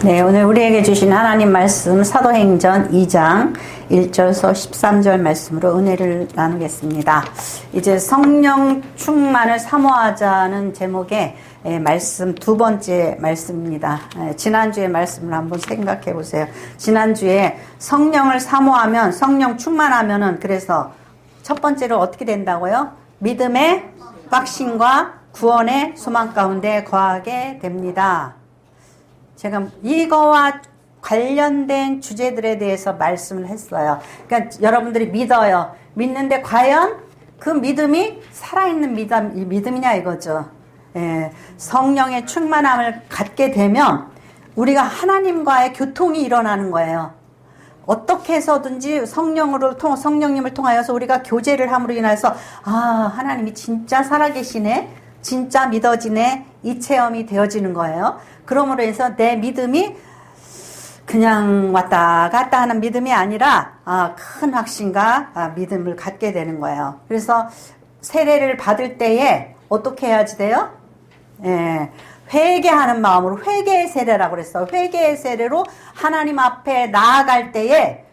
네, 오늘 우리에게 주신 하나님 말씀 사도행전 2장 1절서 13절 말씀으로 은혜를 나누겠습니다. 이제 성령 충만을 사모하자는 제목의 말씀 두 번째 말씀입니다. 지난주의 말씀을 한번 생각해 보세요. 지난주에 성령을 사모하면 성령 충만하면은 그래서 첫 번째로 어떻게 된다고요? 믿음의 확신과 구원의 소망 가운데 거하게 됩니다. 제가 이거와 관련된 주제들에 대해서 말씀을 했어요. 그러니까 여러분들이 믿어요. 믿는데 과연 그 믿음이 살아있는 믿음이냐 이거죠. 예, 성령의 충만함을 갖게 되면 우리가 하나님과의 교통이 일어나는 거예요. 어떻게 해서든지 성령님을 통하여서 우리가 교제를 함으로 인해서 하나님이 진짜 살아계시네, 진짜 믿어지네, 이 체험이 되어지는 거예요. 그러므로 해서 내 믿음이 그냥 왔다 갔다 하는 믿음이 아니라 큰 확신과 믿음을 갖게 되는 거예요. 그래서 세례를 받을 때에 어떻게 해야지 돼요? 회개하는 마음으로 회개의 세례라고 그랬어요. 회개의 세례로 하나님 앞에 나아갈 때에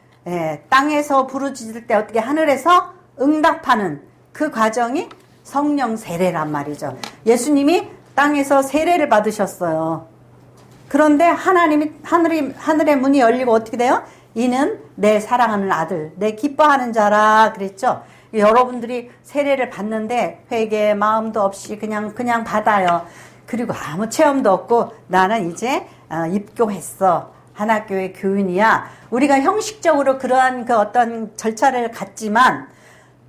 땅에서 부르짖을 때 어떻게 하늘에서 응답하는 그 과정이 성령 세례란 말이죠. 예수님이 땅에서 세례를 받으셨어요. 그런데 하늘의 문이 열리고 어떻게 돼요? 이는 내 사랑하는 아들, 내 기뻐하는 자라 그랬죠. 여러분들이 세례를 받는데 회개의 마음도 없이 그냥 받아요. 그리고 아무 체험도 없고 나는 이제 입교했어. 하나교회 교인이야. 우리가 형식적으로 그러한 그 어떤 절차를 갖지만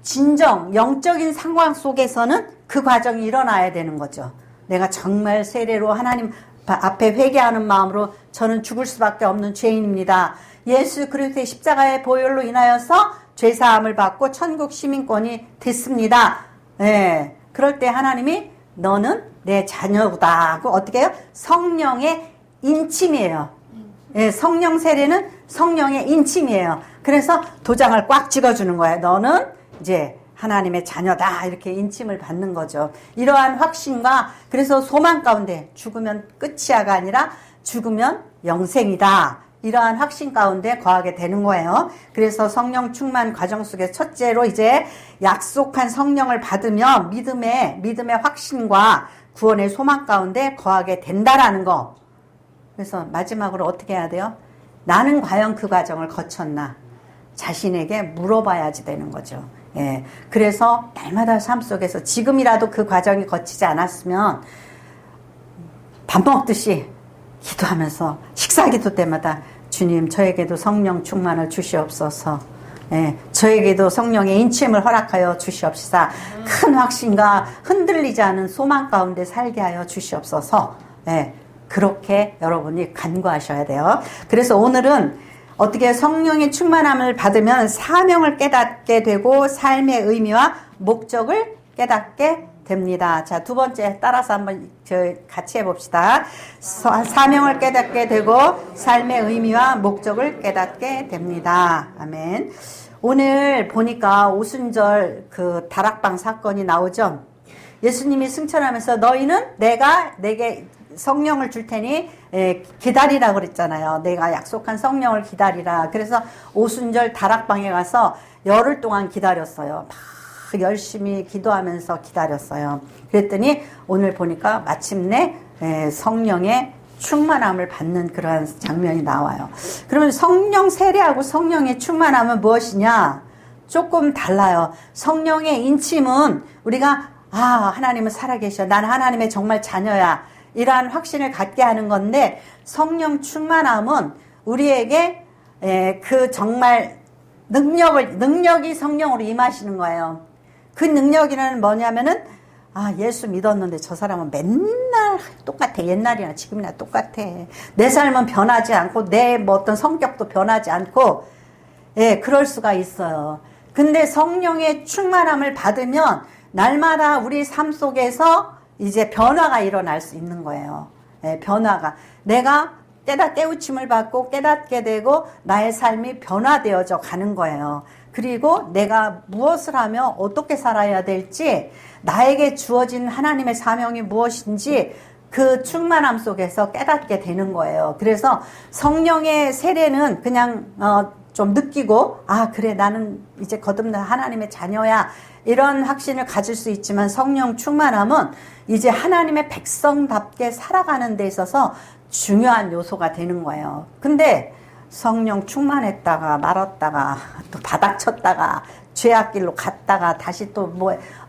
진정 영적인 상황 속에서는 그 과정이 일어나야 되는 거죠. 내가 정말 세례로 하나님 앞에 회개하는 마음으로 저는 죽을 수밖에 없는 죄인입니다. 예수 그리스도의 십자가의 보혈로 인하여서 죄사함을 받고 천국 시민권이 됐습니다. 그럴 때 하나님이 너는 내 자녀다 하고 어떻게 해요? 성령의 인침이에요. 성령 세례는 성령의 인침이에요. 그래서 도장을 꽉 찍어주는 거예요. 너는 이제 하나님의 자녀다 이렇게 인침을 받는 거죠. 이러한 확신과 그래서 소망 가운데 죽으면 끝이야가 아니라 죽으면 영생이다. 이러한 확신 가운데 거하게 되는 거예요. 그래서 성령 충만 과정 속에 첫째로 이제 약속한 성령을 받으면 믿음의 확신과 구원의 소망 가운데 거하게 된다라는 거. 그래서 마지막으로 어떻게 해야 돼요? 나는 과연 그 과정을 거쳤나? 자신에게 물어봐야지 되는 거죠. 그래서 날마다 삶 속에서 지금이라도 그 과정이 거치지 않았으면 밥 먹듯이 기도하면서 식사기도 때마다 주님 저에게도 성령 충만을 주시옵소서. 저에게도 성령의 인침을 허락하여 주시옵시사. 큰 확신과 흔들리지 않은 소망 가운데 살게 하여 주시옵소서. 그렇게 여러분이 간구하셔야 돼요. 그래서 오늘은 어떻게 성령의 충만함을 받으면 사명을 깨닫게 되고 삶의 의미와 목적을 깨닫게 됩니다. 자, 두 번째 따라서 한번 같이 해봅시다. 사명을 깨닫게 되고 삶의 의미와 목적을 깨닫게 됩니다. 아멘. 오늘 보니까 오순절 그 다락방 사건이 나오죠. 예수님이 승천하면서 너희는 내가 내게 성령을 줄 테니 기다리라 그랬잖아요. 내가 약속한 성령을 기다리라. 그래서 오순절 다락방에 가서 열흘 동안 기다렸어요. 막 열심히 기도하면서 기다렸어요. 그랬더니 오늘 보니까 마침내 성령의 충만함을 받는 그러한 장면이 나와요. 그러면 성령 세례하고 성령의 충만함은 무엇이냐? 조금 달라요. 성령의 인침은 우리가 하나님은 살아계셔. 난 하나님의 정말 자녀야. 이러한 확신을 갖게 하는 건데 성령 충만함은 우리에게 그 정말 능력이 성령으로 임하시는 거예요. 그 능력이란 뭐냐면은 예수 믿었는데 저 사람은 맨날 똑같아. 옛날이나 지금이나 똑같아. 내 삶은 변하지 않고 내 뭐 어떤 성격도 변하지 않고 그럴 수가 있어요. 근데 성령의 충만함을 받으면 날마다 우리 삶 속에서 이제 변화가 일어날 수 있는 거예요. 변화가. 내가 깨우침을 받고 깨닫게 되고 나의 삶이 변화되어져 가는 거예요. 그리고 내가 무엇을 하며 어떻게 살아야 될지 나에게 주어진 하나님의 사명이 무엇인지 그 충만함 속에서 깨닫게 되는 거예요. 그래서 성령의 세례는 그냥 좀 느끼고 아 그래 나는 이제 거듭난 하나님의 자녀야 이런 확신을 가질 수 있지만 성령 충만함은 이제 하나님의 백성답게 살아가는 데 있어서 중요한 요소가 되는 거예요. 근데 성령 충만했다가 말았다가 또 바닥쳤다가 죄악길로 갔다가 다시 또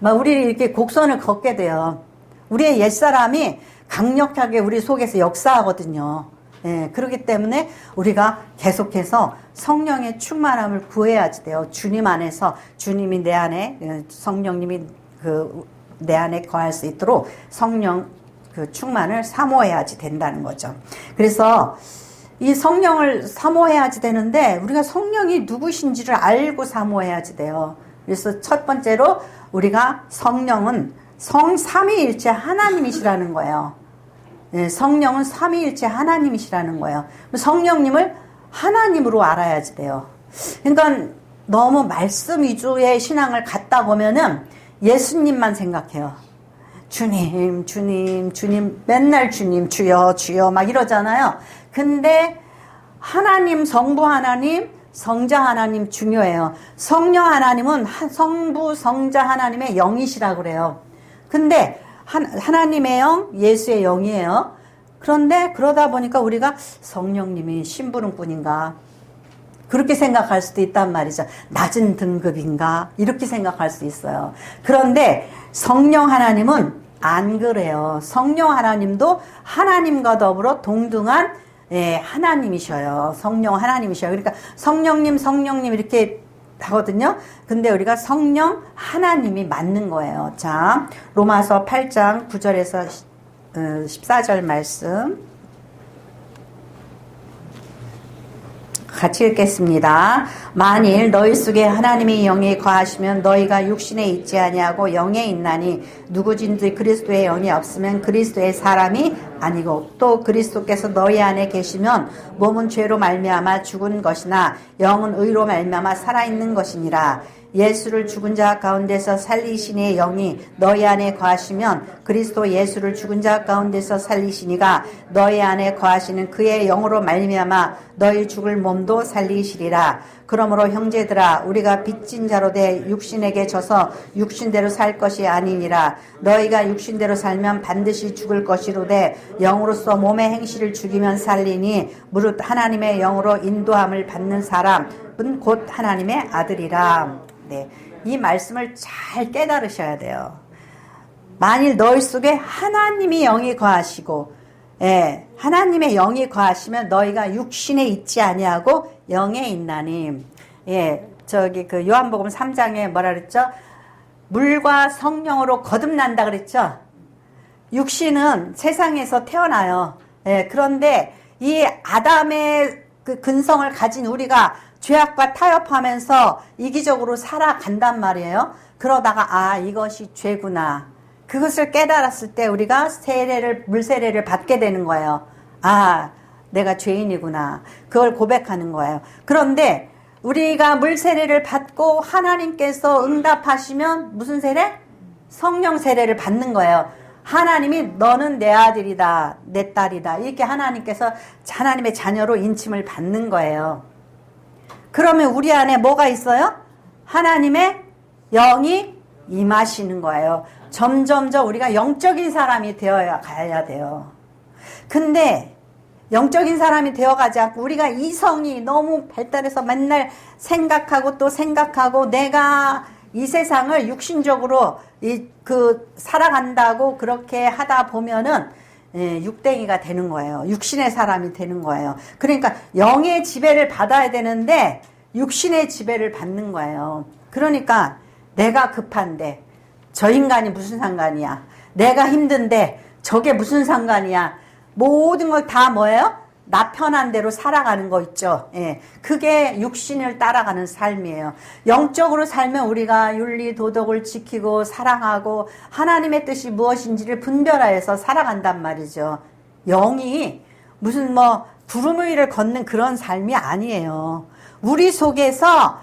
우리 이렇게 곡선을 걷게 돼요. 우리의 옛사람이 강력하게 우리 속에서 역사하거든요. 예, 그렇기 때문에 우리가 계속해서 성령의 충만함을 구해야지 돼요. 주님 안에서 주님이 내 안에 성령님이 내 안에 거할 수 있도록 성령 그 충만을 사모해야지 된다는 거죠. 그래서 이 성령을 사모해야지 되는데 우리가 성령이 누구신지를 알고 사모해야지 돼요. 그래서 첫 번째로 우리가 성령은 성삼위일체 하나님이시라는 거예요. 네, 성령은 삼위일체 하나님이시라는 거예요. 성령님을 하나님으로 알아야지 돼요. 그러니까 너무 말씀 위주의 신앙을 갖다 보면은 예수님만 생각해요. 주님, 주님, 주님, 맨날 주님, 주여, 주여 막 이러잖아요. 근데 하나님, 성부 하나님, 성자 하나님 중요해요. 성령 하나님은 성부, 성자 하나님의 영이시라고 그래요. 근데 하나님의 영, 예수의 영이에요. 그런데 그러다 보니까 우리가 성령님이 심부름꾼인가 그렇게 생각할 수도 있단 말이죠. 낮은 등급인가 이렇게 생각할 수 있어요. 그런데 성령 하나님은 안 그래요. 성령 하나님도 하나님과 더불어 동등한 하나님이셔요. 성령 하나님이셔요. 그러니까 성령님, 성령님 이렇게 하거든요. 근데 우리가 성령 하나님이 맞는 거예요. 자, 로마서 8장 9절에서 14절 말씀 같이 읽겠습니다. 만일 너희 속에 하나님의 영이 거하시면 너희가 육신에 있지 아니하고 영에 있나니 누구든지 그리스도의 영이 없으면 그리스도의 사람이 아니고 또 그리스도께서 너희 안에 계시면 몸은 죄로 말미암아 죽은 것이나 영은 의로 말미암아 살아있는 것이니라. 예수를 죽은 자 가운데서 살리시니의 영이 너희 안에 거하시면 그리스도 예수를 죽은 자 가운데서 살리시니가 너희 안에 거하시는 그의 영으로 말미암아 너희 죽을 몸도 살리시리라. 그러므로 형제들아 우리가 빚진 자로 돼 육신에게 져서 육신대로 살 것이 아니니라. 너희가 육신대로 살면 반드시 죽을 것이로되 영으로서 몸의 행실을 죽이면 살리니 무릇 하나님의 영으로 인도함을 받는 사람은 곧 하나님의 아들이라. 네, 이 말씀을 잘 깨달으셔야 돼요. 만일 너희 속에 하나님이 영이 거하시고 하나님의 영이 거하시면 너희가 육신에 있지 아니하고 영에 있나니. 그 요한복음 3장에 뭐라 그랬죠? 물과 성령으로 거듭난다 그랬죠? 육신은 세상에서 태어나요. 그런데 이 아담의 그 근성을 가진 우리가 죄악과 타협하면서 이기적으로 살아간단 말이에요. 그러다가 이것이 죄구나. 그것을 깨달았을 때 우리가 물세례를 받게 되는 거예요. 내가 죄인이구나. 그걸 고백하는 거예요. 그런데 우리가 물세례를 받고 하나님께서 응답하시면 무슨 세례? 성령 세례를 받는 거예요. 하나님이 너는 내 아들이다, 내 딸이다. 이렇게 하나님께서 하나님의 자녀로 인침을 받는 거예요. 그러면 우리 안에 뭐가 있어요? 하나님의 영이 임하시는 거예요. 점점점 우리가 영적인 사람이 되어야 가야 돼요. 근데 영적인 사람이 되어가지 않고 우리가 이성이 너무 발달해서 맨날 생각하고 또 생각하고 내가 이 세상을 육신적으로 살아간다고 그렇게 하다 보면은 육댕이가 되는 거예요. 육신의 사람이 되는 거예요. 그러니까 영의 지배를 받아야 되는데 육신의 지배를 받는 거예요. 그러니까 내가 급한데 저 인간이 무슨 상관이야. 내가 힘든데 저게 무슨 상관이야. 모든 걸 다 뭐예요? 나 편한 대로 살아가는 거 있죠. 그게 육신을 따라가는 삶이에요. 영적으로 살면 우리가 윤리, 도덕을 지키고 사랑하고 하나님의 뜻이 무엇인지를 분별하여서 살아간단 말이죠. 영이 무슨 구름 위를 걷는 그런 삶이 아니에요. 우리 속에서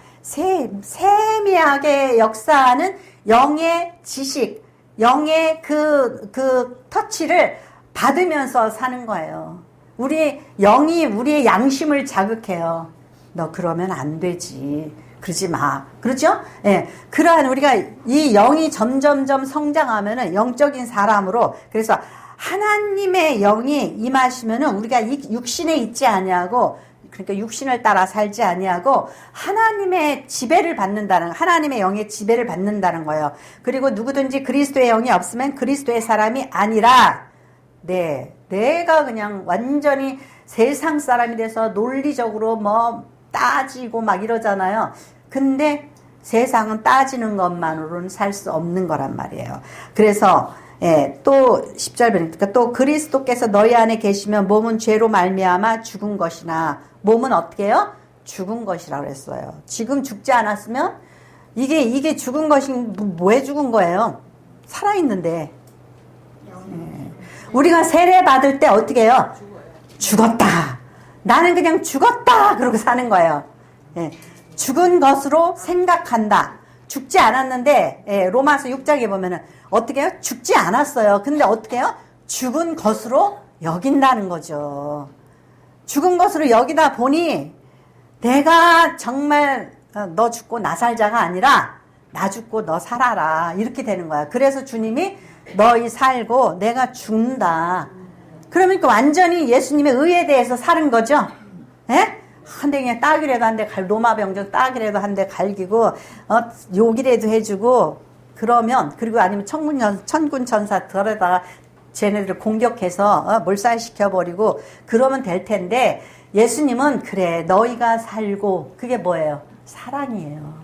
세미하게 역사하는 영의 지식, 영의 그 터치를 받으면서 사는 거예요. 우리 영이 우리의 양심을 자극해요. 너 그러면 안 되지. 그러지 마. 그렇죠? 예. 그러한 우리가 이 영이 점점점 성장하면은 영적인 사람으로, 그래서 하나님의 영이 임하시면은 우리가 이 육신에 있지 아니하고, 그러니까 육신을 따라 살지 아니하고 하나님의 지배를 받는다는, 하나님의 영의 지배를 받는다는 거예요. 그리고 누구든지 그리스도의 영이 없으면 그리스도의 사람이 아니라, 네, 내가 그냥 완전히 세상 사람이 돼서 논리적으로 뭐 따지고 막 이러잖아요. 근데 세상은 따지는 것만으로는 살 수 없는 거란 말이에요. 그래서 또 10절 보니까 또 그리스도께서 너희 안에 계시면 몸은 죄로 말미암아 죽은 것이나, 몸은 어떻게 해요? 죽은 것이라고 그랬어요. 지금 죽지 않았으면 이게 죽은 것이 뭐에 죽은 거예요? 살아있는데. 우리가 세례 받을 때 어떻게 해요? 죽었다. 나는 그냥 죽었다. 그러고 사는 거예요. 죽은 것으로 생각한다. 죽지 않았는데, 로마서 6장에 보면은 어떻게 해요? 죽지 않았어요. 근데 어떻게 해요? 죽은 것으로 여긴다는 거죠. 죽은 것으로 여기다 보니 내가 정말 너 죽고 나 살자가 아니라 나 죽고 너 살아라. 이렇게 되는 거야. 그래서 주님이 너희 살고 내가 죽는다. 그러니까 완전히 예수님의 의에 대해서 사는 거죠. 예? 한 대 그냥 딱이라도 한 대 로마 병정 딱이라도 한 대 갈기고 욕이라도 해주고, 그러면, 그리고 아니면 천군 천사 들어다가 쟤네들을 공격해서 몰살시켜버리고 그러면 될 텐데, 예수님은 그래 너희가 살고, 그게 뭐예요? 사랑이에요.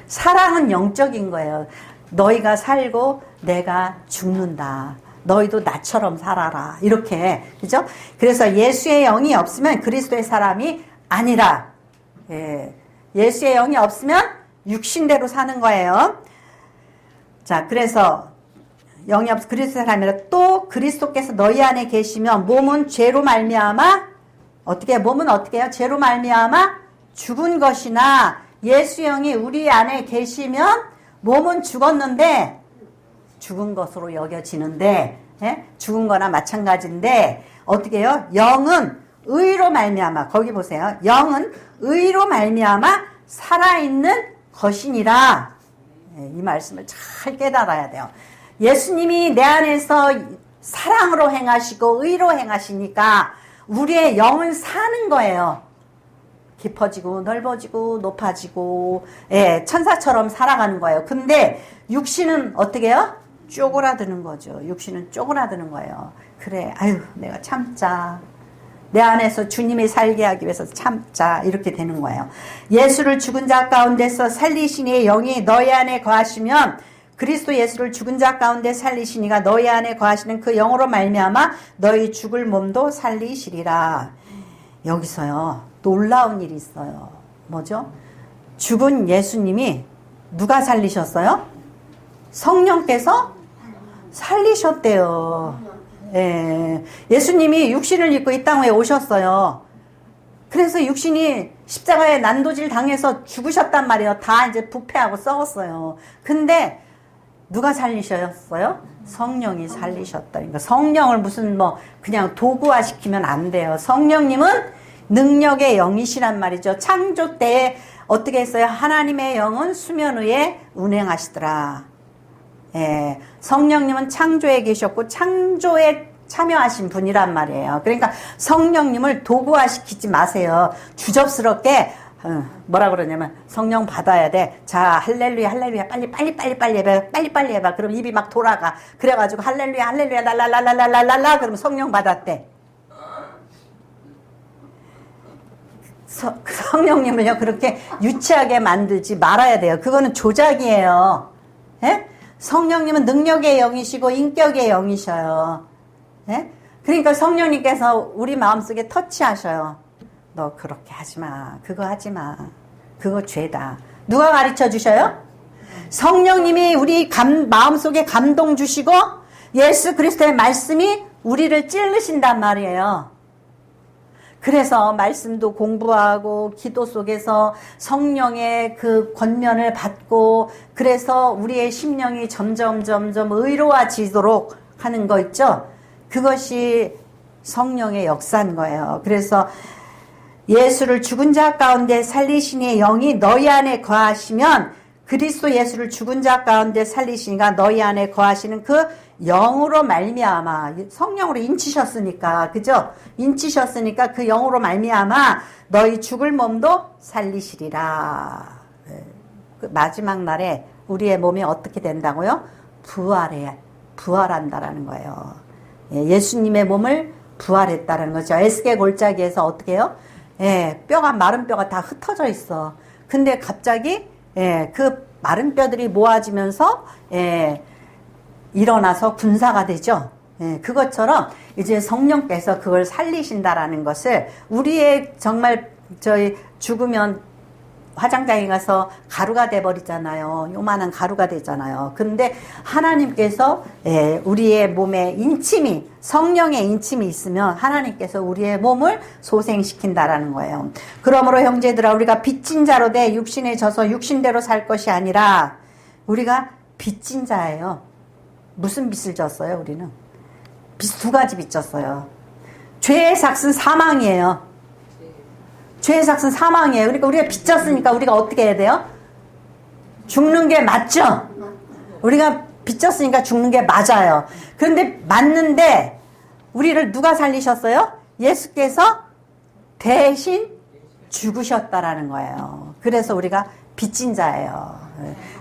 사랑은 영적인 거예요. 너희가 살고 내가 죽는다. 너희도 나처럼 살아라. 이렇게, 그죠? 그래서 예수의 영이 없으면 그리스도의 사람이 아니라, 예수의 영이 없으면 육신대로 사는 거예요. 자, 그래서 영이 없어 그리스도의 사람이라. 또 그리스도께서 너희 안에 계시면 몸은 죄로 말미암아 어떻게, 몸은 어떻게 해요? 죄로 말미암아 죽은 것이나, 예수의 영이 우리 안에 계시면 몸은 죽었는데 죽은 것으로 여겨지는데, 죽은 거나 마찬가지인데 어떻게 해요? 영은 의로 말미암아, 거기 보세요. 영은 의로 말미암아 살아있는 것이니라. 이 말씀을 잘 깨달아야 돼요. 예수님이 내 안에서 사랑으로 행하시고 의로 행하시니까 우리의 영은 사는 거예요. 깊어지고 넓어지고 높아지고, 천사처럼 살아가는 거예요. 근데 육신은 어떻게 해요? 쪼그라드는 거죠. 육신은 쪼그라드는 거예요. 그래, 아유, 내가 참자. 내 안에서 주님이 살게 하기 위해서 참자. 이렇게 되는 거예요. 예수를 죽은 자 가운데서 살리시니 영이 너희 안에 거하시면, 그리스도 예수를 죽은 자 가운데 살리시니가 너희 안에 거하시는 그 영으로 말미암아 너희 죽을 몸도 살리시리라. 여기서요, 놀라운 일이 있어요. 뭐죠? 죽은 예수님이 누가 살리셨어요? 성령께서 살리셨대요. 예수님이 육신을 입고 이 땅에 오셨어요. 그래서 육신이 십자가에 난도질 당해서 죽으셨단 말이에요. 다 이제 부패하고 썩었어요. 근데 누가 살리셨어요? 성령이 살리셨다. 그러니까 성령을 무슨 그냥 도구화 시키면 안 돼요. 성령님은 능력의 영이시란 말이죠. 창조 때에 어떻게 했어요? 하나님의 영은 수면 위에 운행하시더라. 성령님은 창조에 계셨고 창조에 참여하신 분이란 말이에요. 그러니까 성령님을 도구화 시키지 마세요. 주접스럽게 뭐라 그러냐면, 성령 받아야 돼. 자, 할렐루야, 할렐루야, 빨리 해봐, 빨리 해봐. 그럼 입이 막 돌아가. 그래가지고 할렐루야, 할렐루야, 랄랄랄랄랄랄라. 그러면 성령 받았대. 성령님을요, 그렇게 유치하게 만들지 말아야 돼요. 그거는 조작이에요. 성령님은 능력의 영이시고 인격의 영이셔요. 그러니까 성령님께서 우리 마음속에 터치하셔요. 너 그렇게 하지 마. 그거 하지 마. 그거 죄다. 누가 가르쳐 주셔요? 성령님이 우리 마음속에 감동 주시고 예수 그리스도의 말씀이 우리를 찔르신단 말이에요. 그래서 말씀도 공부하고 기도 속에서 성령의 그 권면을 받고, 그래서 우리의 심령이 점점 의로워지도록 하는 거 있죠. 그것이 성령의 역사인 거예요. 그래서 예수를 죽은 자 가운데 살리시니 영이 너희 안에 거하시면 그리스도 예수를 죽은 자 가운데 살리시니가 너희 안에 거하시는 그 영으로 말미암아 성령으로 인치셨으니까 그죠? 인치셨으니까 그 영으로 말미암아 너희 죽을 몸도 살리시리라. 그 마지막 날에 우리의 몸이 어떻게 된다고요? 부활한다라는 거예요. 예수님의 몸을 부활했다라는 거죠. 에스겔 골짜기에서 어떻게 해요? 뼈가 마른 뼈가 다 흩어져 있어. 근데 갑자기 그 마른 뼈들이 모아지면서 일어나서 군사가 되죠. 그것처럼 이제 성령께서 그걸 살리신다라는 것을 우리의 정말 저희 죽으면 화장장에 가서 가루가 돼버리잖아요. 요만한 가루가 되잖아요. 근데 하나님께서 우리의 몸에 인침이 성령의 인침이 있으면 하나님께서 우리의 몸을 소생시킨다라는 거예요. 그러므로 형제들아 우리가 빚진 자로 돼 육신에 져서 육신대로 살 것이 아니라 우리가 빚진 자예요. 무슨 빚을 졌어요 우리는? 빚 두 가지 빚 졌어요. 죄의 삭은 사망이에요. 죄의 삭은 사망이에요. 그러니까 우리가 빚졌으니까 우리가 어떻게 해야 돼요? 죽는 게 맞죠? 우리가 빚졌으니까 죽는 게 맞아요. 그런데 맞는데 우리를 누가 살리셨어요? 예수께서 대신 죽으셨다라는 거예요. 그래서 우리가 빚진 자예요.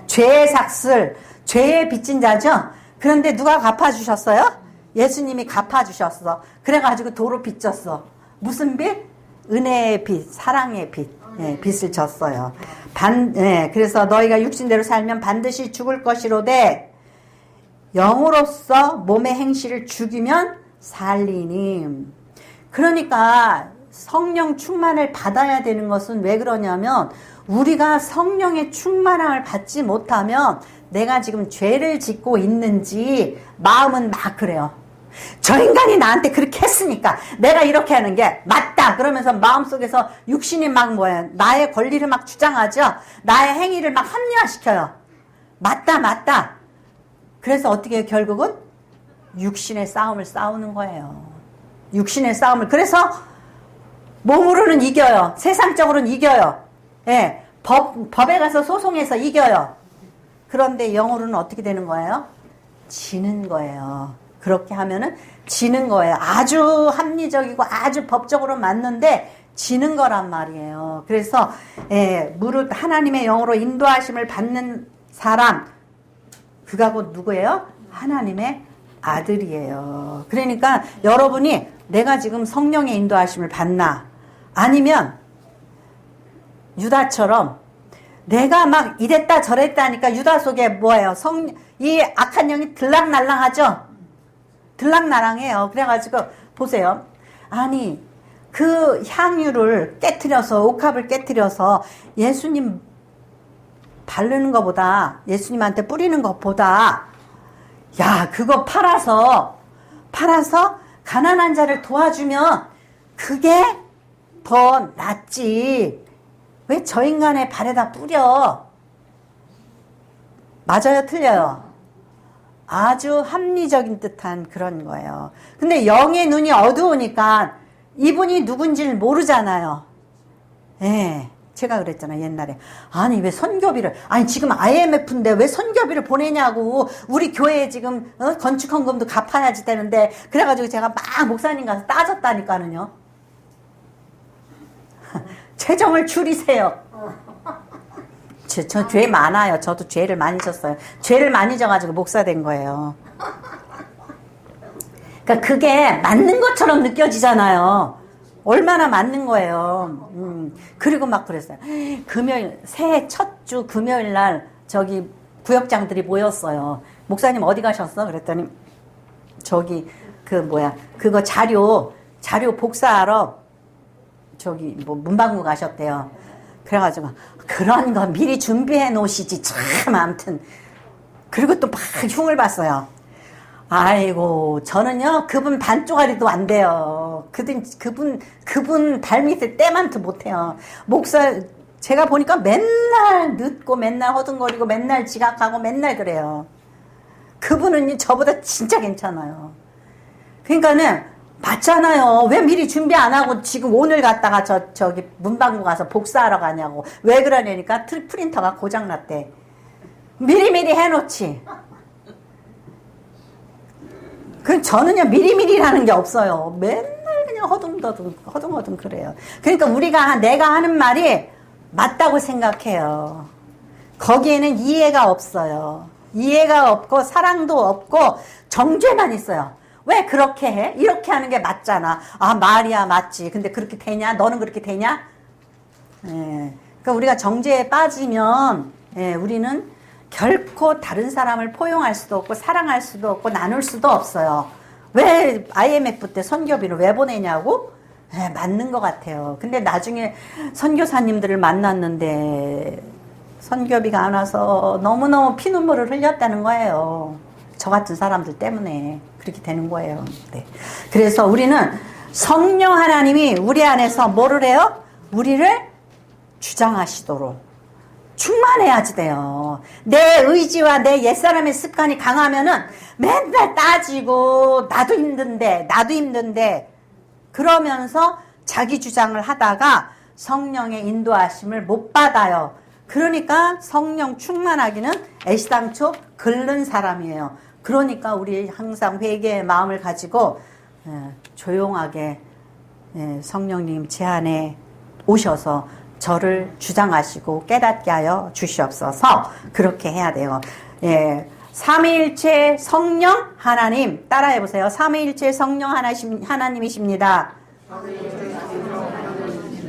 죄의 삭을 죄의 빚진 자죠? 그런데 누가 갚아주셨어요? 예수님이 갚아주셨어. 그래가지고 도로 빚졌어. 무슨 빚? 은혜의 빚, 사랑의 빚, 빚을 졌어요. 그래서 너희가 육신대로 살면 반드시 죽을 것이로되 영으로서 몸의 행실을 죽이면 살리니. 그러니까 성령 충만을 받아야 되는 것은 왜 그러냐면 우리가 성령의 충만함을 받지 못하면 내가 지금 죄를 짓고 있는지 마음은 막 그래요. 저 인간이 나한테 그렇게 했으니까 내가 이렇게 하는 게 맞다 그러면서 마음속에서 육신이 막 뭐야 나의 권리를 막 주장하죠. 나의 행위를 막 합리화시켜요. 맞다 그래서 어떻게 해요? 결국은 육신의 싸움을 싸우는 거예요. 육신의 싸움을. 그래서 몸으로는 이겨요. 세상적으로는 이겨요. 법에 가서 소송해서 이겨요. 그런데 영으로는 어떻게 되는 거예요? 지는 거예요. 그렇게 하면은 지는 거예요. 아주 합리적이고 아주 법적으로 맞는데 지는 거란 말이에요. 그래서 무릇 하나님의 영으로 인도하심을 받는 사람 그가 곧 누구예요? 하나님의 아들이에요. 그러니까 여러분이 내가 지금 성령의 인도하심을 받나 아니면 유다처럼 내가 막 이랬다 저랬다 하니까 유다 속에 뭐예요? 이 악한 영이 들락날락하죠? 들락날락해요. 그래가지고 보세요. 아니 그 향유를 깨트려서 옥합을 깨트려서 예수님 바르는 것보다 예수님한테 뿌리는 것보다 야 그거 팔아서 가난한 자를 도와주면 그게 더 낫지. 왜 저 인간의 발에다 뿌려? 맞아요? 틀려요? 아주 합리적인 듯한 그런 거예요. 근데 영의 눈이 어두우니까 이분이 누군지를 모르잖아요. 제가 그랬잖아요 옛날에. 아니 왜 선교비를 아니 지금 IMF인데 왜 선교비를 보내냐고. 우리 교회에 지금 건축 헌금도 갚아야지 되는데. 그래가지고 제가 막 목사님 가서 따졌다니까는요. 재정을 줄이세요. 저 죄 많아요. 저도 죄를 많이 졌어요. 죄를 많이 져가지고 목사 된 거예요. 그러니까 그게 맞는 것처럼 느껴지잖아요. 얼마나 맞는 거예요. 그리고 막 그랬어요. 금요일, 새해 첫 주 금요일 날 저기 구역장들이 모였어요. 목사님 어디 가셨어? 그랬더니 저기 그거 자료 복사하러 저기 뭐 문방구 가셨대요. 그래가지고 그런 거 미리 준비해 놓으시지 참. 아무튼 그리고 또 막 흉을 봤어요. 아이고 저는요 그분 반쪽아리도 안 돼요. 그분 발밑에 때만도 못해요. 목사 제가 보니까 맨날 늦고 맨날 허둥거리고 맨날 지각하고 맨날 그래요. 그분은 저보다 진짜 괜찮아요. 그러니까는 맞잖아요. 왜 미리 준비 안 하고 지금 오늘 갔다가 저기 문방구 가서 복사하러 가냐고. 왜 그러냐니까 프린터가 고장났대. 미리미리 해놓지. 저는요, 미리미리라는 게 없어요. 맨날 그냥 허둥허둥 그래요. 그러니까 내가 하는 말이 맞다고 생각해요. 거기에는 이해가 없어요. 이해가 없고, 사랑도 없고, 정죄만 있어요. 왜 그렇게 해? 이렇게 하는 게 맞잖아. 아, 말이야, 맞지. 근데 그렇게 되냐? 너는 그렇게 되냐? 예. 그러니까 우리가 정죄에 빠지면, 우리는 결코 다른 사람을 포용할 수도 없고, 사랑할 수도 없고, 나눌 수도 없어요. 왜 IMF 때 선교비를 왜 보내냐고? 맞는 것 같아요. 근데 나중에 선교사님들을 만났는데, 선교비가 안 와서 너무너무 피눈물을 흘렸다는 거예요. 저 같은 사람들 때문에 그렇게 되는 거예요. 네. 그래서 우리는 성령 하나님이 우리 안에서 뭐를 해요? 우리를 주장하시도록 충만해야지 돼요. 내 의지와 내 옛사람의 습관이 강하면은 맨날 따지고 나도 힘든데 그러면서 자기 주장을 하다가 성령의 인도하심을 못 받아요. 그러니까 성령 충만하기는 애시당초 끓는 사람이에요. 그러니까 우리 항상 회개의 마음을 가지고 조용하게 성령님 제 안에 오셔서 저를 주장하시고 깨닫게 하여 주시옵소서. 그렇게 해야 돼요. 삼위일체 성령 하나님 따라해보세요. 삼위일체 성령 하나님이십니다.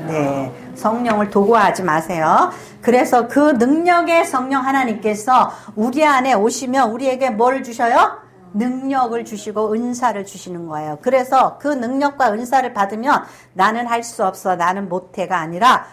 네, 성령을 도구화하지 마세요. 그래서 그 능력의 성령 하나님께서 우리 안에 오시면 우리에게 뭘 주셔요? 능력을 주시고 은사를 주시는 거예요. 그래서 그 능력과 은사를 받으면 나는 할 수 없어, 나는 못해가 아니라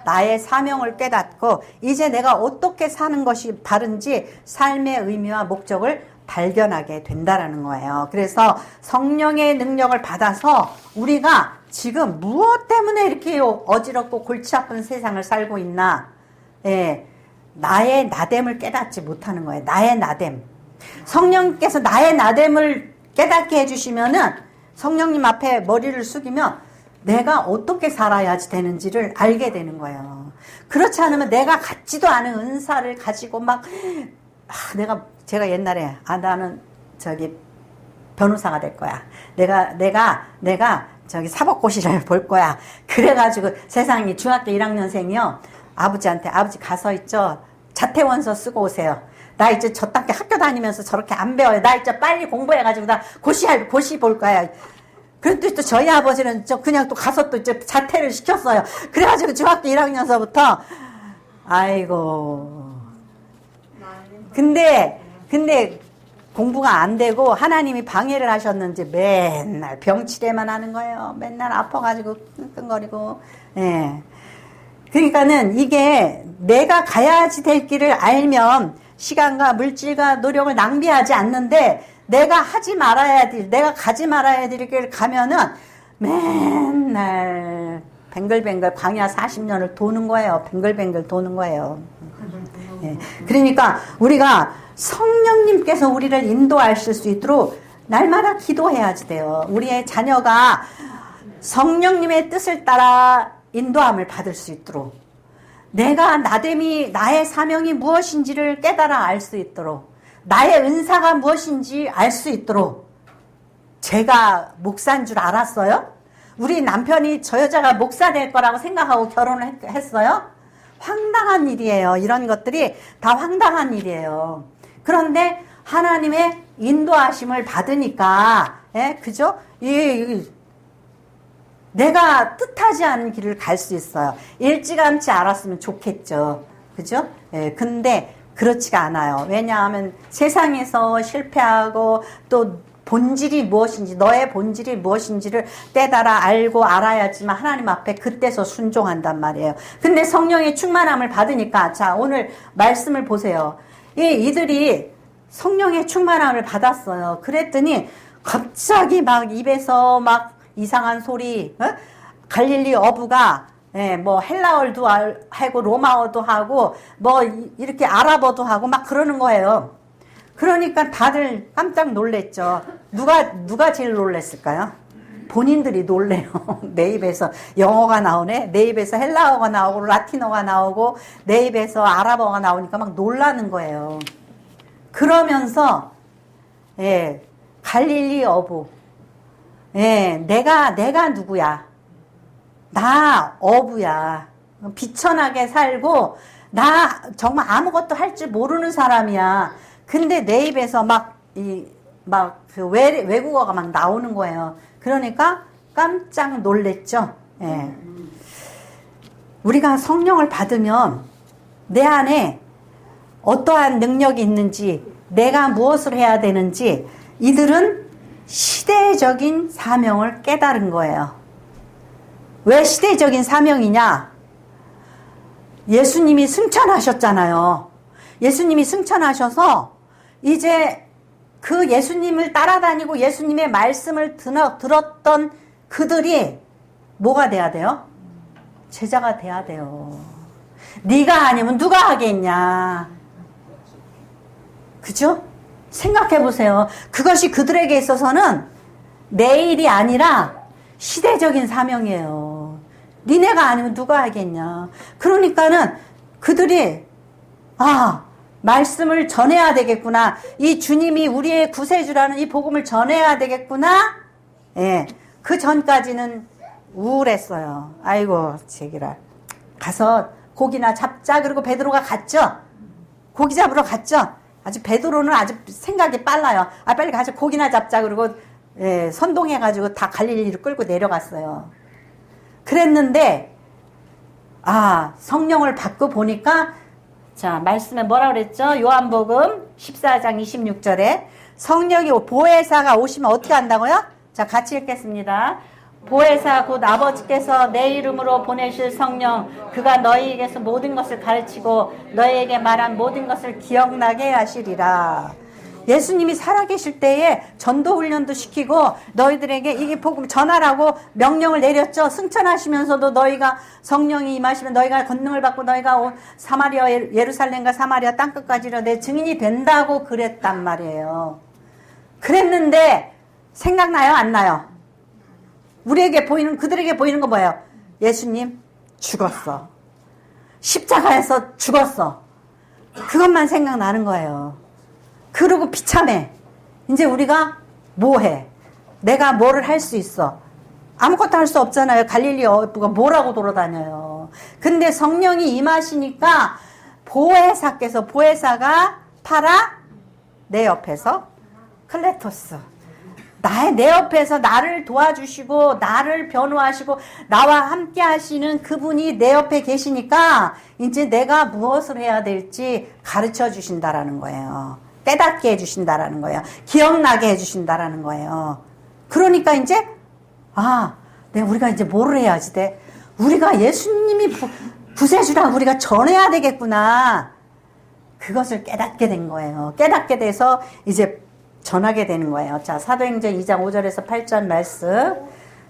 나의 사명을 깨닫고 이제 내가 어떻게 사는 것이 다른지 삶의 의미와 목적을 발견하게 된다라는 거예요. 그래서 성령의 능력을 받아서 우리가 지금 무엇 때문에 이렇게 어지럽고 골치 아픈 세상을 살고 있나? 나의 나됨을 깨닫지 못하는 거예요. 나의 나됨. 성령께서 나의 나됨을 깨닫게 해주시면은 성령님 앞에 머리를 숙이면 내가 어떻게 살아야지 되는지를 알게 되는 거예요. 그렇지 않으면 내가 갖지도 않은 은사를 가지고 막 제가 옛날에 나는 저기 변호사가 될 거야. 내가 저기 사법고시를 볼 거야. 그래가지고 세상에 중학교 1학년생이요. 아버지 가서 있죠. 자퇴원서 쓰고 오세요. 나 이제 저딴 게 학교 다니면서 저렇게 안 배워요. 나 이제 빨리 공부해가지고 나 고시 볼 거야. 그런데 또 저희 아버지는 그냥 또 가서 또 이제 자퇴를 시켰어요. 그래가지고 중학교 1학년서부터 아이고. 근데 공부가 안 되고 하나님이 방해를 하셨는지 맨날 병치레만 하는 거예요. 맨날 아파가지고 끙끙거리고. 그러니까는 이게 내가 가야지 될 길을 알면 시간과 물질과 노력을 낭비하지 않는데 내가 가지 말아야 될 길을 가면은 맨날 뱅글뱅글 광야 40년을 도는 거예요. 뱅글뱅글 도는 거예요. 그러니까 우리가 성령님께서 우리를 인도하실 수 있도록 날마다 기도해야지 돼요. 우리의 자녀가 성령님의 뜻을 따라 인도함을 받을 수 있도록 내가 나의 사명이 무엇인지를 깨달아 알 수 있도록 나의 은사가 무엇인지 알 수 있도록 제가 목사인 줄 알았어요? 우리 남편이 저 여자가 목사 될 거라고 생각하고 결혼을 했어요? 황당한 일이에요. 이런 것들이 다 황당한 일이에요. 그런데 하나님의 인도하심을 받으니까 그죠? 내가 뜻하지 않은 길을 갈 수 있어요. 일찌감치 알았으면 좋겠죠. 그죠? 근데 그렇지가 않아요. 왜냐하면 세상에서 실패하고 또 본질이 무엇인지 너의 본질이 무엇인지를 깨달아 알고 알아야지만 하나님 앞에 그때서 순종한단 말이에요. 근데 성령의 충만함을 받으니까 자 오늘 말씀을 보세요. 이들이 성령의 충만함을 받았어요. 그랬더니 갑자기 막 입에서 막 이상한 소리 갈릴리 어부가 뭐 헬라어도 하고 로마어도 하고 뭐 이렇게 아랍어도 하고 막 그러는 거예요. 그러니까 다들 깜짝 놀랬죠. 누가 제일 놀랬을까요? 본인들이 놀래요. 내 입에서 영어가 나오네. 내 입에서 헬라어가 나오고 라틴어가 나오고 내 입에서 아랍어가 나오니까 막 놀라는 거예요. 그러면서 예, 갈릴리 어부. 예, 내가 누구야? 나 어부야. 비천하게 살고 나 정말 아무것도 할 줄 모르는 사람이야. 근데 내 입에서 그 외국어가 막 나오는 거예요. 그러니까 깜짝 놀랬죠. 예. 우리가 성령을 받으면 내 안에 어떠한 능력이 있는지, 내가 무엇을 해야 되는지, 이들은 시대적인 사명을 깨달은 거예요. 왜 시대적인 사명이냐? 예수님이 승천하셨잖아요. 예수님이 승천하셔서 이제 그 예수님을 따라다니고 예수님의 말씀을 들었던 그들이 뭐가 돼야 돼요? 제자가 돼야 돼요. 네가 아니면 누가 하겠냐? 그죠? 생각해 보세요. 그것이 그들에게 있어서는 내일이 아니라 시대적인 사명이에요. 니네가 아니면 누가 하겠냐? 그러니까는 그들이 말씀을 전해야 되겠구나. 이 주님이 우리의 구세주라는 이 복음을 전해야 되겠구나. 예, 그 전까지는 우울했어요. 아이고 제기라. 가서 고기나 잡자. 그리고 베드로가 갔죠. 고기 잡으러 갔죠. 아주 베드로는 아주 생각이 빨라요. 빨리 가서 고기나 잡자. 그리고 예, 선동해가지고 다 갈릴리로 끌고 내려갔어요. 그랬는데 성령을 받고 보니까 자, 말씀에 뭐라 그랬죠? 요한복음 14장 26절에 성령이 보혜사가 오시면 어떻게 한다고요? 자, 같이 읽겠습니다. 보혜사 곧 아버지께서 내 이름으로 보내실 성령, 그가 너희에게서 모든 것을 가르치고 너희에게 말한 모든 것을 기억나게 하시리라. 예수님이 살아계실 때에 전도훈련도 시키고 너희들에게 이 복음 전하라고 명령을 내렸죠. 승천하시면서도 너희가 성령이 임하시면 너희가 권능을 받고 너희가 사마리아 예루살렘과 사마리아 땅끝까지 내 증인이 된다고 그랬단 말이에요. 그랬는데 생각나요? 안 나요? 우리에게 보이는, 그들에게 보이는 거 뭐예요? 예수님 죽었어. 십자가에서 죽었어. 그것만 생각나는 거예요. 그러고 비참해. 이제 우리가 뭐해? 내가 뭐를 할 수 있어? 아무것도 할 수 없잖아요. 갈릴리 어부가 뭐라고 돌아다녀요. 근데 성령이 임하시니까 보혜사가 파라 내 옆에서 클레토스. 내 옆에서 나를 도와주시고 나를 변호하시고 나와 함께 하시는 그분이 내 옆에 계시니까 이제 내가 무엇을 해야 될지 가르쳐 주신다라는 거예요. 깨닫게 해주신다라는 거예요. 기억나게 해주신다라는 거예요. 그러니까 이제 우리가 이제 뭐를 해야지 돼? 우리가 예수님이 구세주라고 우리가 전해야 되겠구나. 그것을 깨닫게 된 거예요. 깨닫게 돼서 이제 전하게 되는 거예요. 자, 사도행전 2장 5절에서 8절 말씀.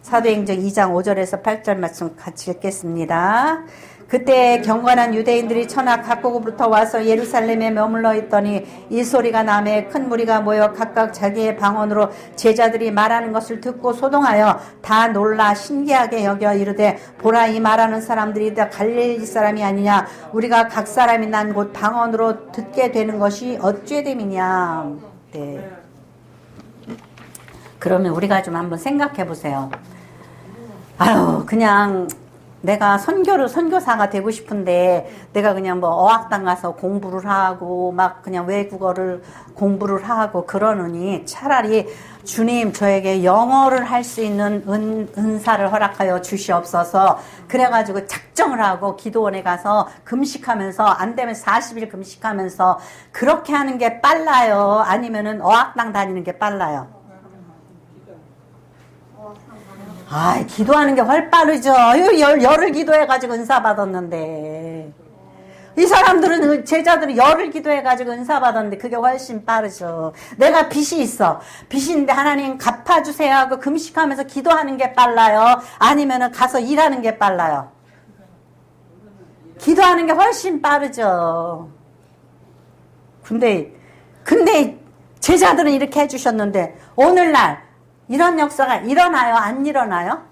사도행전 2장 5절에서 8절 말씀 같이 읽겠습니다. 그때 경건한 유대인들이 천하 각국으로부터 와서 예루살렘에 머물러 있더니 이 소리가 나매 큰 무리가 모여 각각 자기의 방언으로 제자들이 말하는 것을 듣고 소동하여 다 놀라 신기하게 여겨 이르되 보라 이 말하는 사람들이 다 갈릴리 사람이 아니냐 우리가 각 사람이 난 곳 방언으로 듣게 되는 것이 어찌 됨이냐. 네. 그러면 우리가 좀 한번 생각해 보세요. 그냥 내가 선교사가 되고 싶은데 내가 그냥 뭐 어학당 가서 공부를 하고 막 그냥 외국어를 공부를 하고 그러느니 차라리 주님 저에게 영어를 할 수 있는 은사를 허락하여 주시옵소서. 그래가지고 작정을 하고 기도원에 가서 금식하면서 안 되면 40일 금식하면서 그렇게 하는 게 빨라요? 아니면은 어학당 다니는 게 빨라요? 기도하는 게 훨 빠르죠. 열을 기도해가지고 은사 받았는데. 이 사람들은, 제자들은 열을 기도해가지고 은사 받았는데 그게 훨씬 빠르죠. 내가 빚이 있어. 빚이 있는데 하나님 갚아주세요 하고 금식하면서 기도하는 게 빨라요? 아니면은 가서 일하는 게 빨라요? 기도하는 게 훨씬 빠르죠. 근데 근데 제자들은 이렇게 해주셨는데 오늘날 이런 역사가 일어나요? 안 일어나요?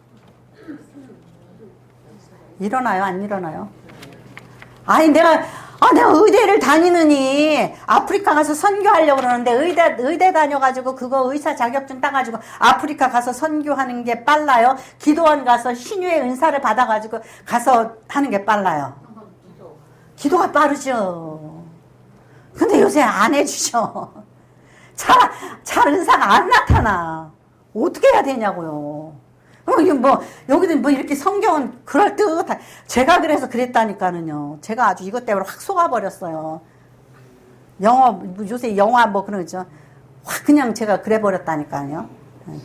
일어나요? 안 일어나요? 아니 내가 의대를 다니느니 아프리카 가서 선교하려고 그러는데 의대 다녀가지고 그거 의사 자격증 따가지고 아프리카 가서 선교하는 게 빨라요? 기도원 가서 신유의 은사를 받아가지고 가서 하는 게 빨라요? 기도가 빠르죠. 근데 요새 안 해주셔. 잘 은사가 안 나타나. 어떻게 해야 되냐고요. 여기도 이렇게 성경은 그럴듯한. 제가 그래서 그랬다니까는요. 제가 아주 이것 때문에 확 속아버렸어요. 요새 영화 그런 거 있죠. 확 그냥 제가 그래버렸다니까요.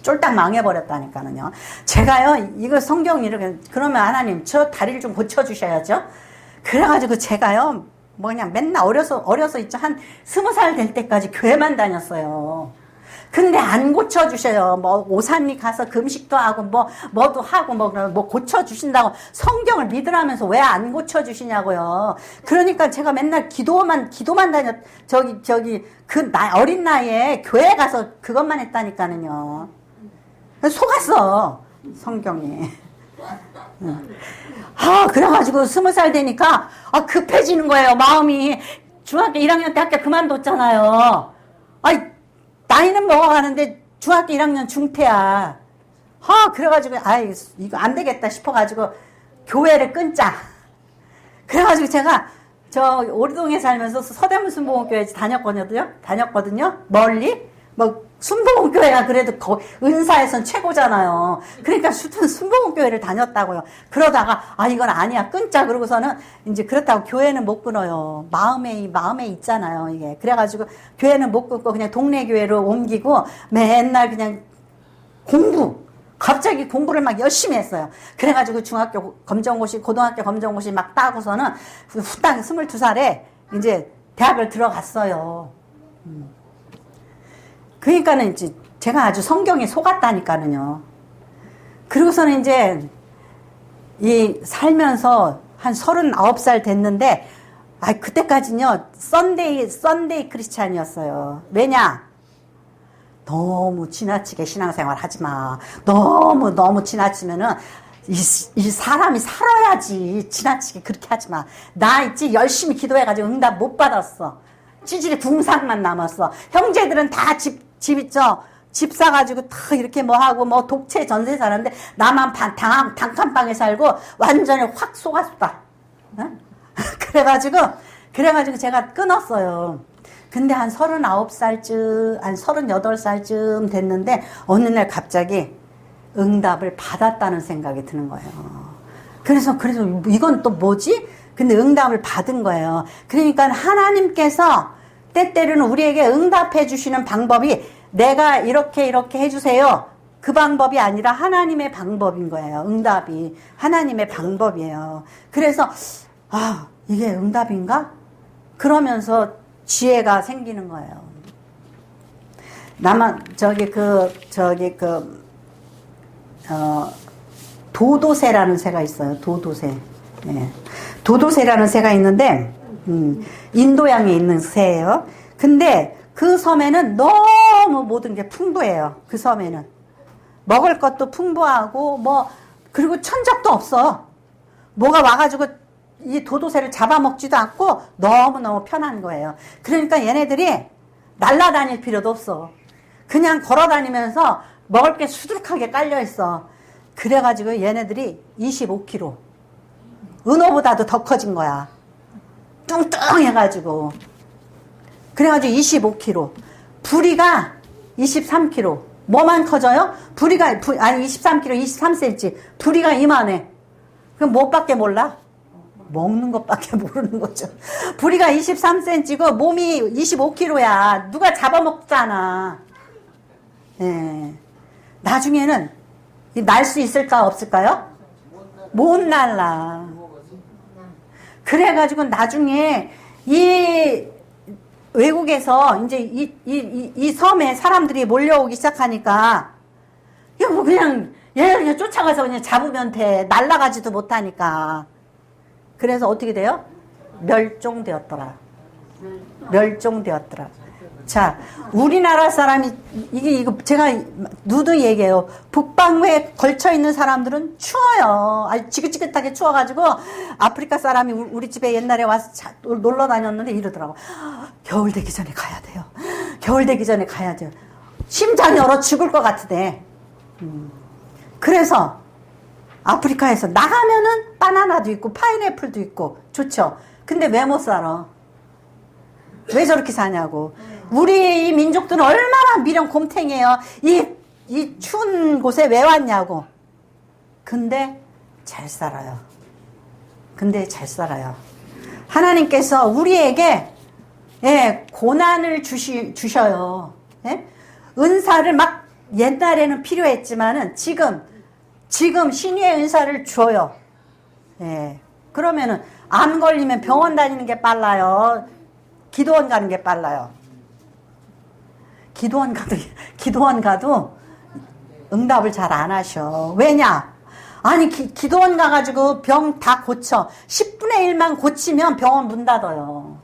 쫄딱 망해버렸다니까는요. 제가요, 이거 성경 이렇게, 그러면 하나님, 저 다리를 좀 고쳐주셔야죠. 그래가지고 제가요, 그냥 맨날 어려서 있죠. 한 20살 될 때까지 교회만 다녔어요. 근데 안 고쳐주셔요. 오산리 가서 금식도 하고, 뭐도 하고, 고쳐주신다고 성경을 믿으라면서 왜 안 고쳐주시냐고요. 그러니까 제가 맨날 기도만 어린 나이에 교회 가서 그것만 했다니까는요. 속았어, 성경이. 그래가지고 20살 되니까, 급해지는 거예요, 마음이. 중학교 1학년 때 학교 그만뒀잖아요. 나이는 먹어가는데 중학교 1학년 중퇴야. 그래가지고, 이거 안 되겠다 싶어가지고, 교회를 끊자. 그래가지고 제가, 오리동에 살면서 서대문 순복음교회 다녔거든요. 멀리. 순복음교회가 그래도 은사에선 최고잖아요. 그러니까 순복음교회를 다녔다고요. 그러다가, 이건 아니야. 끊자. 그러고서는, 이제 그렇다고 교회는 못 끊어요. 마음에 있잖아요. 이게. 그래가지고, 교회는 못 끊고 그냥 동네 교회로 옮기고, 맨날 그냥 갑자기 공부를 막 열심히 했어요. 그래가지고 중학교 검정고시, 고등학교 검정고시 막 따고서는 후딱 22살에 이제 대학을 들어갔어요. 그러니까는 이제 제가 아주 성경에 속았다니까는요. 그리고서는 이제 살면서 한 39살 됐는데, 그때까지는요, 썬데이 크리스찬이었어요. 왜냐? 너무 지나치게 신앙생활 하지 마. 너무 지나치면은, 이 사람이 살아야지. 지나치게 그렇게 하지 마. 나 있지? 열심히 기도해가지고 응답 못 받았어. 찌질이 궁상만 남았어. 형제들은 다 집 있죠? 집 사가지고 다 이렇게 하고, 독채 전세 사는데, 나만 단칸방에 살고, 완전히 확 속았다. 응? 그래가지고 제가 끊었어요. 근데 한 38살쯤 됐는데, 어느 날 갑자기 응답을 받았다는 생각이 드는 거예요. 그래서 이건 또 뭐지? 근데 응답을 받은 거예요. 그러니까 하나님께서 때때로는 우리에게 응답해 주시는 방법이 내가 이렇게 해주세요. 그 방법이 아니라 하나님의 방법인 거예요. 응답이 하나님의 방법이에요. 그래서 이게 응답인가? 그러면서 지혜가 생기는 거예요. 도도새라는 새가 있어요. 도도새. 예. 도도새라는 새가 있는데, 인도양에 있는 새예요. 근데 그 섬에는 너무 모든 게 풍부해요. 그 섬에는. 먹을 것도 풍부하고, 그리고 천적도 없어. 뭐가 와가지고 이 도도새를 잡아먹지도 않고 너무너무 편한 거예요. 그러니까 얘네들이 날아다닐 필요도 없어. 그냥 걸어다니면서 먹을 게 수두룩하게 깔려있어. 그래가지고 얘네들이 25kg. 은호보다도 더 커진 거야. 뚱뚱해가지고. 그래가지고 25kg. 부리가 23kg. 뭐만 커져요? 23kg, 23cm. 부리가 이만해. 그럼 뭐밖에 몰라? 먹는 것밖에 모르는 거죠. 부리가 23cm고 몸이 25kg야. 누가 잡아먹잖아. 예. 나중에는 날 수 있을까 없을까요? 못 날라. 그래가지고 나중에 이 외국에서 이제 이 섬에 사람들이 몰려오기 시작하니까 이거 그냥 얘를 그냥 쫓아가서 그냥 잡으면 돼. 날아가지도 못하니까. 그래서 어떻게 돼요? 멸종되었더라. 자, 우리나라 사람이, 이거 제가 누누이 얘기해요. 북방구에 걸쳐 있는 사람들은 추워요. 아주 지긋지긋하게 추워가지고, 아프리카 사람이 우리 집에 옛날에 와서 놀러 다녔는데 이러더라고. 겨울 되기 전에 가야 돼요. 겨울 되기 전에 가야 돼요. 심장이 얼어 죽을 것 같으대. 그래서, 아프리카에서 나가면은 바나나도 있고, 파인애플도 있고, 좋죠. 근데 왜 못 살아? 왜 저렇게 사냐고. 우리 이 민족들은 얼마나 미련 곰탱이에요. 이 추운 곳에 왜 왔냐고. 근데 잘 살아요. 근데 잘 살아요. 하나님께서 우리에게 고난을 주셔요. 은사를 막 옛날에는 필요했지만은 지금 신유의 은사를 줘요. 그러면은 암 걸리면 병원 다니는 게 빨라요. 기도원 가는 게 빨라요. 기도원 가도 응답을 잘 안 하셔. 왜냐? 아니, 기도원 가가지고 병 다 고쳐. 10분의 1만 고치면 병원 문 닫아요.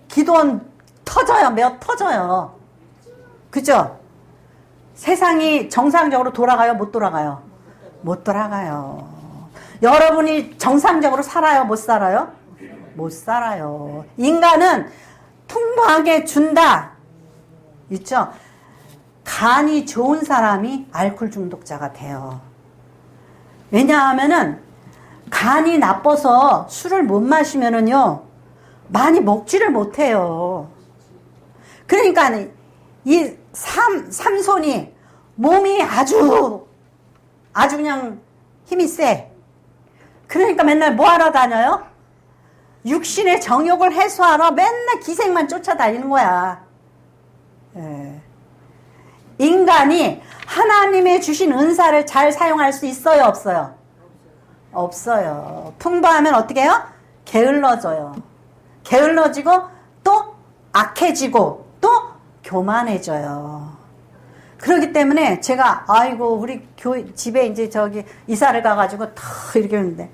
기도원 터져요. 몇 터져요. 그죠? 세상이 정상적으로 돌아가요? 못 돌아가요? 못 돌아가요. 여러분이 정상적으로 살아요? 못 살아요? 못 살아요. 인간은 풍부하게 준다. 있죠? 간이 좋은 사람이 알코올 중독자가 돼요. 왜냐하면은 간이 나빠서 술을 못 마시면은요 많이 먹지를 못해요. 그러니까 이 삼손이 몸이 아주 그냥 힘이 세. 그러니까 맨날 뭐 하러 다녀요? 육신의 정욕을 해소하러 맨날 기생만 쫓아다니는 거야. 인간이 하나님의 주신 은사를 잘 사용할 수 있어요, 없어요? 없어요. 풍부하면 어떻게 해요? 게을러져요. 게을러지고 또 악해지고 또 교만해져요. 그렇기 때문에 제가 아이고 우리 집에 이제 이사를 가가지고 다 이렇게 했는데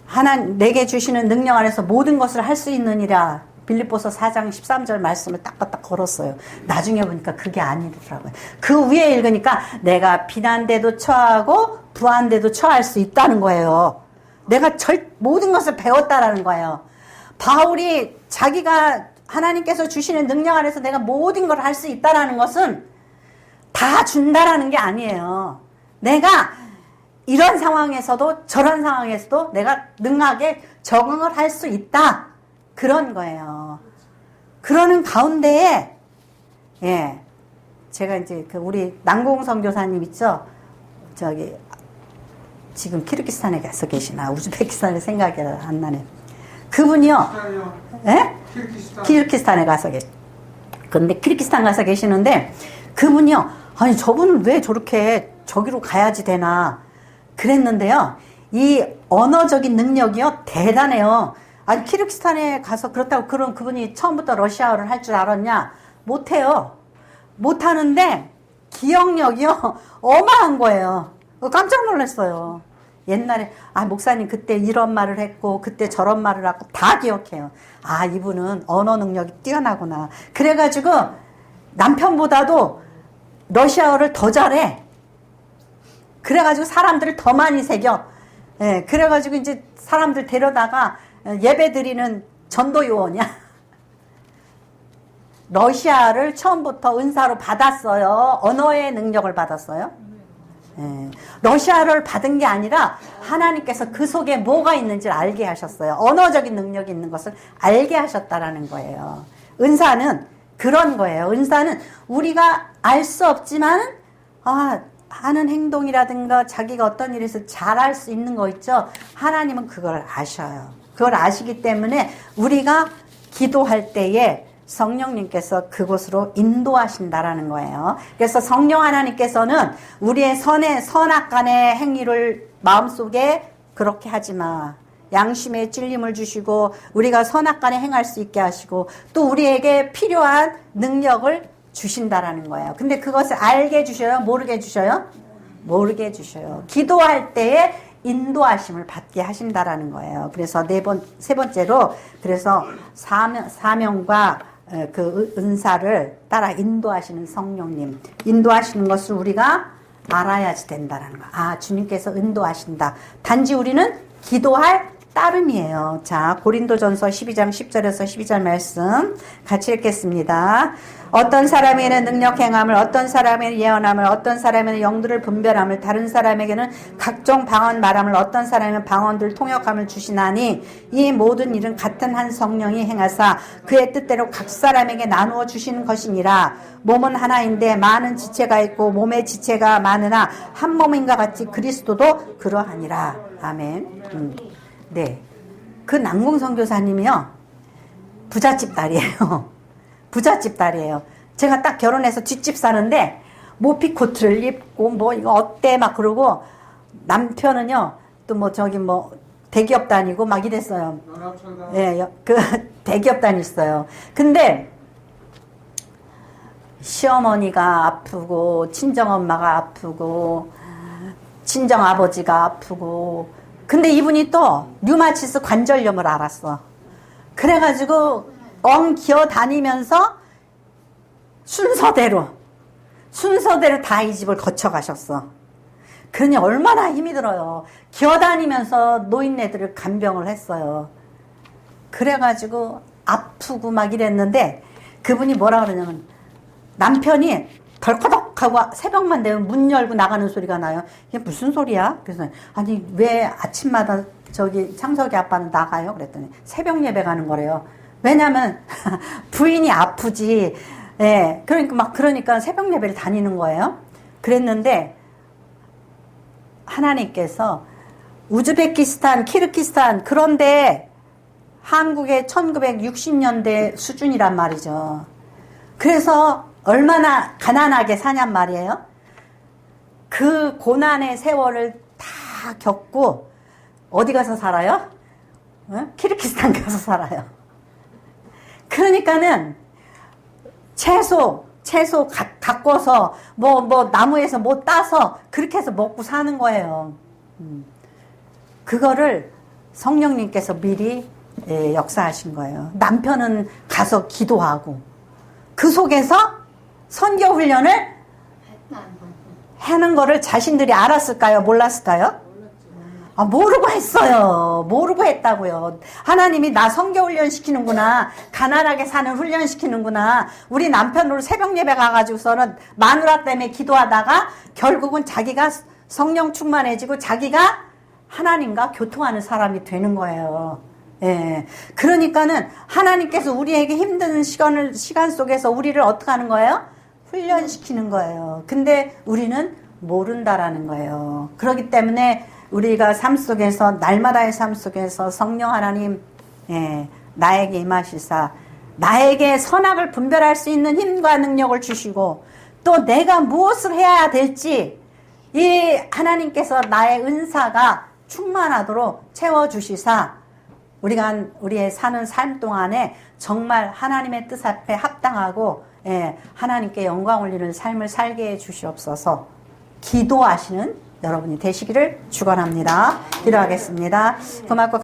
하나님 내게 주시는 능력 안에서 모든 것을 할 수 있느니라. 빌립보서 4장 13절 말씀을 딱딱 걸었어요. 나중에 보니까 그게 아니더라고요. 그 위에 읽으니까 내가 비난돼도 처하고 부한돼도 처할 수 있다는 거예요. 내가 모든 것을 배웠다라는 거예요. 바울이 자기가 하나님께서 주시는 능력 안에서 내가 모든 걸 할 수 있다라는 것은 다 준다라는 게 아니에요. 내가 이런 상황에서도 저런 상황에서도 내가 능하게 적응을 할 수 있다. 그런 거예요. 그러는 가운데에, 제가 이제 우리 남궁 선교사님 있죠? 지금 키르기스탄에 가서 계시나, 우즈베키스탄에 생각이 안 나네. 그분이요. 키르기스탄에 가서 근데 키르기스탄 가서 계시는데, 그분이요. 아니, 저분은 왜 저렇게 저기로 가야지 되나. 그랬는데요. 이 언어적인 능력이요. 대단해요. 아니 키르기스탄에 가서 그렇다고 그분이 처음부터 러시아어를 할 줄 알았냐? 못해요. 못하는데 기억력이요 어마한 거예요. 깜짝 놀랐어요. 옛날에 목사님 그때 이런 말을 했고 그때 저런 말을 하고 다 기억해요. 이분은 언어 능력이 뛰어나구나. 그래가지고 남편보다도 러시아어를 더 잘해. 그래가지고 사람들을 더 많이 새겨. 그래가지고 이제 사람들 데려다가 예배 드리는 전도 요원이야. 러시아를 처음부터 은사로 받았어요. 언어의 능력을 받았어요. 러시아를 받은 게 아니라 하나님께서 그 속에 뭐가 있는지를 알게 하셨어요. 언어적인 능력이 있는 것을 알게 하셨다라는 거예요. 은사는 그런 거예요. 은사는 우리가 알 수 없지만 하는 행동이라든가 자기가 어떤 일에서 잘할 수 있는 거 있죠. 하나님은 그걸 아셔요. 그걸 아시기 때문에 우리가 기도할 때에 성령님께서 그곳으로 인도하신다라는 거예요. 그래서 성령 하나님께서는 우리의 선악간의 행위를 마음속에 그렇게 하지 마. 양심의 찔림을 주시고 우리가 선악간에 행할 수 있게 하시고 또 우리에게 필요한 능력을 주신다라는 거예요. 근데 그것을 알게 주셔요? 모르게 주셔요? 모르게 주셔요. 기도할 때에 인도하심을 받게 하신다라는 거예요. 그래서 세 번째로 그래서 사명과 그 은사를 따라 인도하시는 성령님, 인도하시는 것을 우리가 알아야지 된다는 거. 아, 주님께서 인도하신다. 단지 우리는 기도할 따름이에요. 자, 고린도전서 12장 10절에서 12절 말씀 같이 읽겠습니다. 어떤 사람에게는 능력 행함을, 어떤 사람에게는 예언함을, 어떤 사람에게는 영들을 분별함을, 다른 사람에게는 각종 방언 말함을, 어떤 사람에게는 방언들 통역함을 주시나니 이 모든 일은 같은 한 성령이 행하사 그의 뜻대로 각 사람에게 나누어 주시는 것이니라. 몸은 하나인데 많은 지체가 있고 몸의 지체가 많으나 한 몸인과 같이 그리스도도 그러하니라. 아멘. 네, 그 남궁 선교사님이요 부잣집 딸이에요. 부잣집 딸이에요. 제가 딱 결혼해서 뒷집 사는데 모피코트를 입고 뭐 이거 어때 막 그러고, 남편은요 또 뭐 저기 뭐 대기업 다니고 막 이랬어요. 예, 그 대기업 다녔어요. 근데 시어머니가 아프고 친정엄마가 아프고 친정아버지가 아프고, 근데 이분이 또 류마티스 관절염을 앓았어. 그래가지고 엉기어 다니면서 순서대로 다 이 집을 거쳐가셨어. 그러니 얼마나 힘이 들어요. 기어다니면서 노인네들을 간병을 했어요. 그래가지고 아프고 막 이랬는데 그분이 뭐라 그러냐면, 남편이 덜커덕하고 새벽만 되면 문 열고 나가는 소리가 나요. 이게 무슨 소리야? 그래서 아니 왜 아침마다 저기 창석이 아빠는 나가요? 그랬더니 새벽 예배 가는 거래요. 왜냐면 부인이 아프지. 예, 그러니까 새벽 예배를 다니는 거예요. 그랬는데 하나님께서 우즈베키스탄, 키르기스탄 그런데 한국의 1960년대 수준이란 말이죠. 그래서 얼마나 가난하게 사냔 말이에요. 그 고난의 세월을 다 겪고 어디 가서 살아요? 키르기스탄 가서 살아요. 그러니까는 채소 가꿔서 뭐 나무에서 뭐 따서 그렇게 해서 먹고 사는 거예요. 그거를 성령님께서 미리 역사하신 거예요. 남편은 가서 기도하고 그 속에서 선교 훈련을 하는 거를 자신들이 알았을까요? 몰랐을까요? 아, 모르고 했어요. 모르고 했다고요. 하나님이 나 선교 훈련 시키는구나. 가난하게 사는 훈련 시키는구나. 우리 남편으로 새벽 예배 가가지고서는 마누라 때문에 기도하다가 결국은 자기가 성령 충만해지고 자기가 하나님과 교통하는 사람이 되는 거예요. 예. 그러니까는 하나님께서 우리에게 힘든 시간 속에서 우리를 어떻게 하는 거예요? 훈련시키는 거예요. 근데 우리는 모른다라는 거예요. 그렇기 때문에 우리가 삶 속에서, 날마다의 삶 속에서 성령 하나님, 나에게 임하시사 나에게 선악을 분별할 수 있는 힘과 능력을 주시고, 또 내가 무엇을 해야 될지 이 하나님께서 나의 은사가 충만하도록 채워주시사 우리의 사는 삶 동안에 정말 하나님의 뜻 앞에 합당하고 하나님께 영광 올리는 삶을 살게 해 주시옵소서. 기도하시는 여러분이 되시기를 축원합니다. 기도하겠습니다. 고맙고